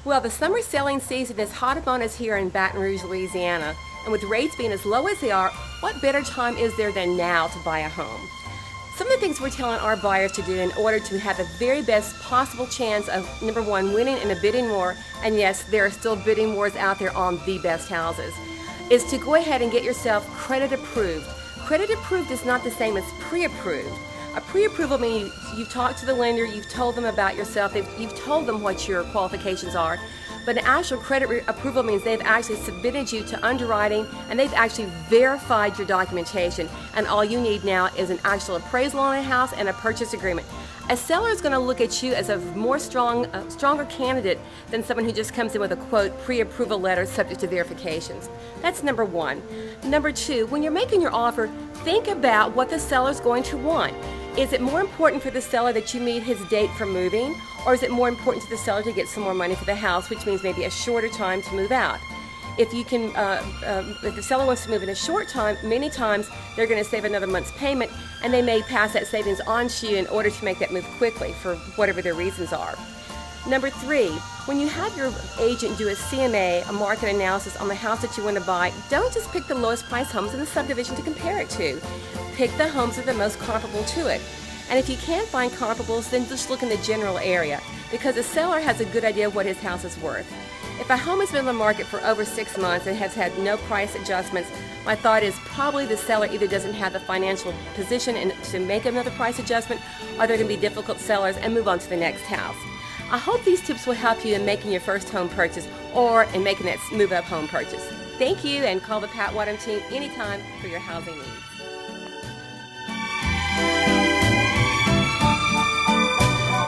Well, the summer selling season is hot upon us here in Baton Rouge, Louisiana. And with rates being as low as they are, what better time is there than now to buy a home? Some of the things we're telling our buyers to do in order to have the very best possible chance of, number one, winning in a bidding war, and yes, there are still bidding wars out there on the best houses, is to go ahead and get yourself credit approved. Credit approved is not the same as pre-approved. A pre-approval means you've talked to the lender, you've told them about yourself, you've told them what your qualifications are. But an actual credit approval means they've actually submitted you to underwriting and they've actually verified your documentation. And all you need now is an actual appraisal on a house and a purchase agreement. A seller is going to look at you as a more stronger candidate than someone who just comes in with a quote pre-approval letter subject to verifications. That's number one. Number two, when you're making your offer, think about what the seller's going to want. Is it more important for the seller that you meet his date for moving, or is it more important to the seller to get some more money for the house, which means maybe a shorter time to move out? If you can, if the seller wants to move in a short time, many times they're going to save another month's payment, and they may pass that savings on to you in order to make that move quickly for whatever their reasons are. Number three, when you have your agent do a CMA, a market analysis on the house that you want to buy, don't just pick the lowest price homes in the subdivision to compare it to. Pick the homes that are the most comparable to it. And if you can't find comparables, then just look in the general area, because the seller has a good idea of what his house is worth. If a home has been on the market for over 6 months and has had no price adjustments, my thought is probably the seller either doesn't have the financial position to make another price adjustment, or they're going to be difficult sellers and move on to the next house. I hope these tips will help you in making your first home purchase or in making that move-up home purchase. Thank you, and call the Pat Wattam Team anytime for your housing needs.